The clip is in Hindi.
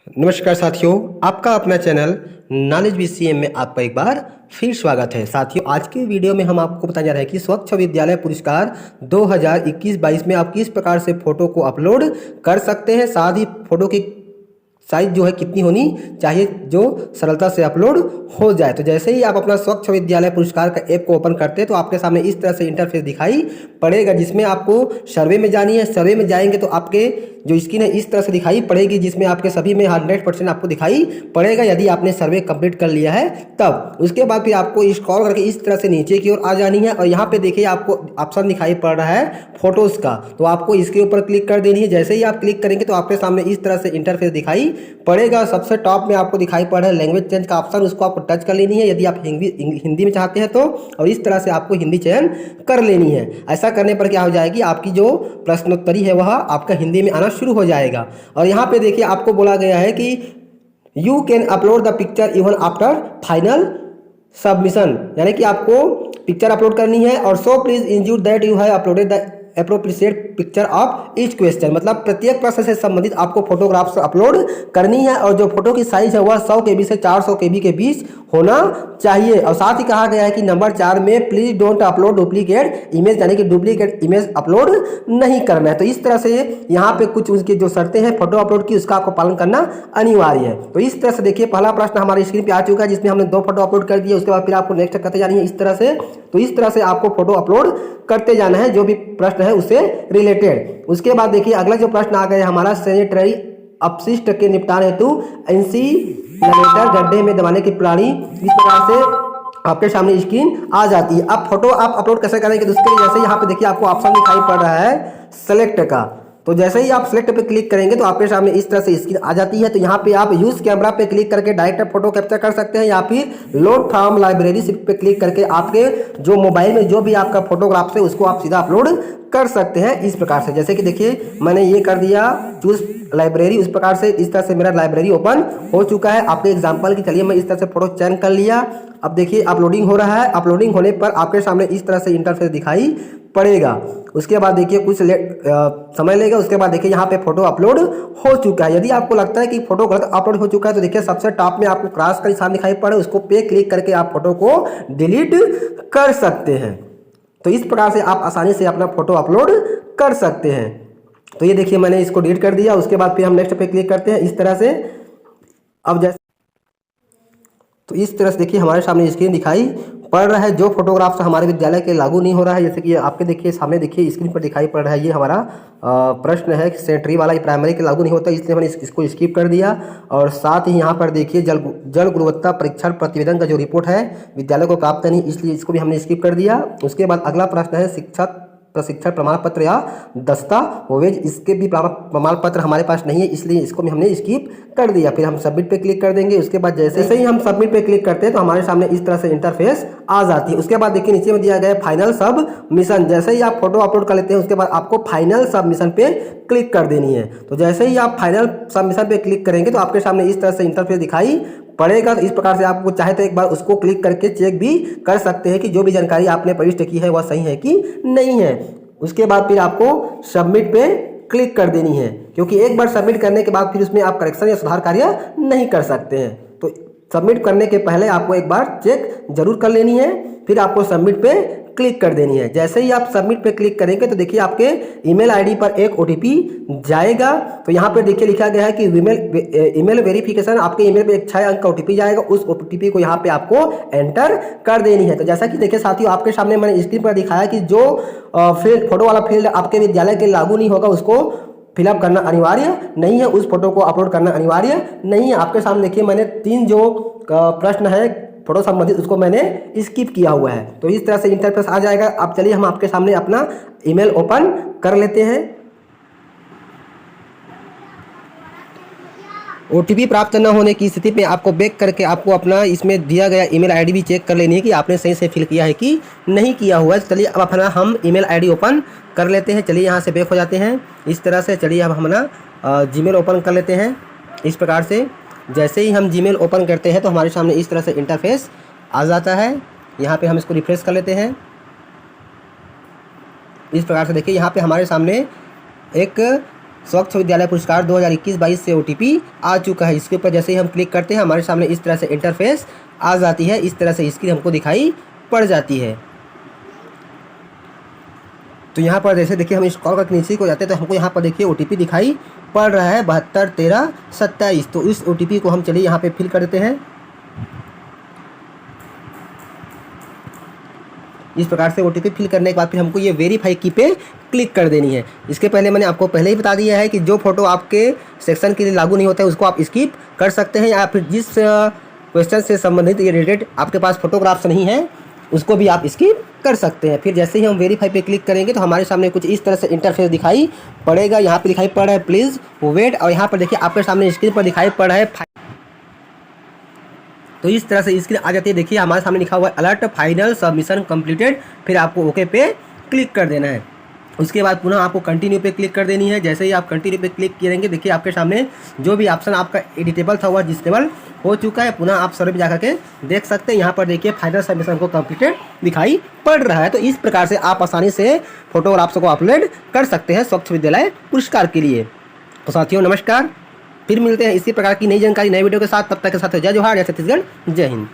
नमस्कार साथियों, आपका अपना चैनल नॉलेज बीसीएम में आपका एक बार फिर स्वागत है। साथियों, आज की वीडियो में हम आपको बताने जा रहे हैं कि स्वच्छ विद्यालय पुरस्कार 2021-22 में आप किस प्रकार से फोटो को अपलोड कर सकते हैं। साथ ही फोटो की साइज जो है कितनी होनी चाहिए जो सरलता से अपलोड हो जाए। तो जैसे ही आप अपना स्वच्छ विद्यालय पुरस्कार का ऐप को ओपन करते हैं तो आपके सामने इस तरह से इंटरफेस दिखाई पड़ेगा, जिसमें आपको सर्वे में जानी है। सर्वे में जाएंगे तो आपके जो स्क्रीन है इस तरह से दिखाई पड़ेगी, जिसमें आपके सभी में 100% आपको दिखाई पड़ेगा यदि आपने सर्वे कंप्लीट कर लिया है तब। उसके बाद फिर आपको स्क्रॉल करके इस तरह से नीचे की ओर आ जानी है और यहाँ पे देखिए आपको ऑप्शन दिखाई पड़ रहा है फोटोज़ का, तो आपको इसके ऊपर क्लिक कर देनी है। जैसे ही आप क्लिक करेंगे तो आपके सामने इस तरह से इंटरफेस दिखाई पड़ेगा। सबसे टॉप में आपको दिखाई पड़ रहा है लैंग्वेज चेंज का ऑप्शन, उसको आपको टच कर लेनी है यदि आप हिंदी में चाहते हैं तो, और इस तरह से आपको हिंदी चयन कर लेनी है। ऐसा करने पर क्या हो जाएगी, आपकी जो प्रश्नोत्तरी है वह आपका हिंदी में आना शुरू हो जाएगा। और यहाँ पे देखिए आपको बोला गया है कि you can upload the picture even after final submission, यानी कि आपको पिक्चर अपलोड करनी है। और so please ensure that you have uploaded the appropriate picture of each question, मतलब प्रत्येक प्रश्न से संबंधित आपको फोटोग्राफ्स अपलोड करनी है और जो फोटो की साइज है वह 100 KB से 400 KB के बीच होना चाहिए। और साथ ही कहा गया है कि नंबर 4 में please don't upload duplicate image, यानी कि डुप्लीकेट इमेज अपलोड नहीं करना है। तो इस तरह से यहाँ पे कुछ उसकी जो शर्तें हैं फोटो अपलोड की उसका आपको पालन करना अनिवार्य है। तो इस तरह से देखिए पहला प्रश्न हमारी स्क्रीन पे आ चुका है, जिसमें हमने 2 फोटो अपलोड कर दिए। उसके बाद फिर आपको नेक्स्ट करते जानी है इस तरह से। तो इस तरह से आपको फोटो अपलोड करते जाना है जो भी प्रश्न है उससे रिलेटेड। उसके बाद देखिए अगला जो प्रश्न आ गया हमारा, सैनिटरी अपशिष्ट के निपटान हेतु इंसीनरेटर गड्ढे में दबाने की प्रणाली, इस प्रकार से आपके सामने स्क्रीन आ जाती है। अब फोटो आप अपलोड कैसे करेंगे तो उसके लिए जैसे यहाँ पे देखिए आपको ऑप्शन दिखाई पड़ रहा है सेलेक्ट का, तो जैसे ही आप सेलेक्ट पे क्लिक करेंगे तो आपके सामने इस तरह से स्क्रीन आ जाती है। तो यहाँ पे आप यूज कैमरा पे क्लिक करके डायरेक्ट फोटो कैप्चर कर सकते हैं या फिर लोड फ्रॉम लाइब्रेरी पे क्लिक करके आपके जो मोबाइल में जो भी आपका फोटोग्राफ्स है उसको आप सीधा अपलोड कर सकते हैं इस प्रकार से। जैसे कि देखिए मैंने ये कर दिया चूज लाइब्रेरी, उस प्रकार से इस तरह से मेरा लाइब्रेरी ओपन हो चुका है। आपके एग्जांपल की चलिए मैं इस तरह से फोटो चयन कर लिया। अब देखिए अपलोडिंग हो रहा है। अपलोडिंग होने पर आपके सामने इस तरह से इंटरफेस दिखाई पड़ेगा। उसके बाद देखिए कुछ समय लेगा। उसके बाद देखिए यहाँ पे फोटो अपलोड हो चुका है। यदि आपको लगता है कि फोटो गलत अपलोड हो चुका है तो देखिए सबसे टॉप में आपको क्रॉस का निशान दिखाई पड़ा है, उसको पे क्लिक करके आप फोटो को डिलीट कर सकते हैं। तो इस प्रकार से आप आसानी से अपना फोटो अपलोड कर सकते हैं। तो ये देखिए मैंने इसको डिलीट कर दिया। उसके बाद फिर हम नेक्स्ट पे क्लिक करते हैं इस तरह से। अब जैसे तो इस तरह से देखिए हमारे सामने स्क्रीन दिखाई पड़ रहा है जो फोटोग्राफ्स हमारे विद्यालय के लागू नहीं हो रहा है। जैसे कि आपके देखिए सामने देखिए स्क्रीन पर दिखाई पड़ रहा है, ये हमारा प्रश्न है कि सेंट्री वाला ये प्राइमरी के लागू नहीं होता, इसलिए मैंने इसको स्किप कर दिया। और साथ ही यहाँ पर देखिए जल गुणवत्ता परीक्षण प्रतिवेदन का जो रिपोर्ट है विद्यालय को प्राप्त करनी, इसलिए इसको भी हमने स्किप कर दिया। उसके बाद अगला प्रश्न है शिक्षक प्रशिक्षण प्रमाण पत्र या दस्तावेज, इसके भी प्रमाण पत्र हमारे पास नहीं है, इसलिए इसको भी हमने स्किप कर दिया। फिर हम सबमिट पे क्लिक कर देंगे। उसके बाद जैसे ही हम सबमिट पे क्लिक करते हैं तो हमारे सामने इस तरह से इंटरफेस आ जाती है। उसके बाद देखिए नीचे में दिया गया है फाइनल सबमिशन। जैसे ही आप फोटो अपलोड कर लेते हैं उसके बाद आपको फाइनल सबमिशन पे क्लिक कर देनी है। तो जैसे ही आप फाइनल सबमिशन पे क्लिक करेंगे तो आपके सामने इस तरह से इंटरफेस दिखाई पड़ेगा। तो इस प्रकार से आपको चाहे तो एक बार उसको क्लिक करके चेक भी कर सकते हैं कि जो भी जानकारी आपने प्रविष्ट की है वह सही है कि नहीं है। उसके बाद फिर आपको सबमिट पे क्लिक कर देनी है, क्योंकि एक बार सबमिट करने के बाद फिर उसमें आप करेक्शन या सुधार कार्य नहीं कर सकते हैं। तो सबमिट करने के पहले आपको एक बार चेक जरूर कर लेनी है, फिर आपको सबमिट पे क्लिक कर देनी है। जैसे ही आप सबमिट पे क्लिक करेंगे तो देखिए आपके ईमेल आईडी पर एक OTP जाएगा। तो यहाँ पे देखिए लिखा गया है कि ईमेल वेरिफिकेशन, आपके ईमेल पे एक 6 अंक का OTP जाएगा, उस OTP को यहाँ पे आपको एंटर कर देनी है। तो जैसा कि देखिए साथियों आपके सामने मैंने स्क्रीन पर दिखाया कि जो फोटो वाला फील्ड आपके विद्यालय के लागू नहीं होगा उसको फिलअप करना अनिवार्य नहीं है, उस फोटो को अपलोड करना अनिवार्य नहीं है। आपके सामने देखिए मैंने 3 जो प्रश्न है फोटो संबंधित उसको मैंने स्किप किया हुआ है। तो इस तरह से इंटरफेस आ जाएगा। अब चलिए हम आपके सामने अपना ईमेल ओपन कर लेते हैं। OTP प्राप्त न होने की स्थिति में आपको बैक करके आपको अपना इसमें दिया गया ईमेल आईडी भी चेक कर लेनी है कि आपने सही से फिल किया है कि नहीं किया हुआ है। चलिए अब अपना हम ईमेल आईडी ओपन कर लेते हैं। चलिए यहाँ से बैक हो जाते हैं इस तरह से। चलिए अब हम अपना जीमेल ओपन कर लेते हैं इस प्रकार से। जैसे ही हम जीमेल ओपन करते हैं तो हमारे सामने इस तरह से इंटरफेस आ जाता है। यहाँ पे हम इसको रिफ्रेश कर लेते हैं इस प्रकार से। देखिए यहाँ पे हमारे सामने एक स्वच्छ विद्यालय पुरस्कार 2021-22 से OTP आ चुका है। इसके ऊपर जैसे ही हम क्लिक करते हैं हमारे सामने इस तरह से इंटरफेस आ जाती है, इस तरह से स्क्रीन हमको दिखाई पड़ जाती है। तो यहाँ पर जैसे देखिए हम स्क्रॉल करके नीचे को जाते हैं तो हमको यहाँ पर देखिए OTP दिखाई पड़ रहा है 721327। तो इस OTP को हम चलिए यहाँ पे फिल कर देते हैं। इस प्रकार से OTP फिल करने के बाद फिर हमको ये वेरीफाई की पे क्लिक कर देनी है। इसके पहले मैंने आपको पहले ही बता दिया है कि जो फोटो आपके सेक्शन के लिए लागू नहीं होता है उसको आप स्किप कर सकते हैं, या फिर जिस क्वेश्चन से संबंधित ये रिलेटेड आपके पास फोटोग्राफ्स नहीं है उसको भी आप स्किप कर सकते हैं। फिर जैसे ही हम वेरीफाई पे क्लिक करेंगे तो हमारे सामने कुछ इस तरह से इंटरफेस दिखाई पड़ेगा। यहाँ पे दिखाई पड़ रहा है प्लीज़ वेट, और यहाँ पर देखिए आपके सामने स्क्रीन पर दिखाई पड़ रहा है तो इस तरह से स्क्रीन आ जाती है। देखिए हमारे सामने लिखा हुआ है अलर्ट फाइनल सबमिशन कंप्लीटेड, फिर आपको ओके पे क्लिक कर देना है। उसके बाद पुनः आपको कंटिन्यू पे क्लिक कर देनी है। जैसे ही आप कंटिन्यू पे क्लिक करेंगे देखिए आपके सामने जो भी ऑप्शन आपका एडिटेबल था वह डिसेबल हो चुका है। पुनः आप सर्वर में जाकर के देख सकते हैं, यहाँ पर देखिए फाइनल सबमिशन को कंप्लीटेड दिखाई पड़ रहा है। तो इस प्रकार से आप आसानी से फोटोग्राफ्स को अपलोड कर सकते हैं स्वच्छ विद्यालय पुरस्कार के लिए। तो साथियों नमस्कार, फिर मिलते हैं इसी प्रकार की नई जानकारी नए वीडियो के साथ। तब तक के साथ जय जोहार, जय छत्तीसगढ़, जय हिंद।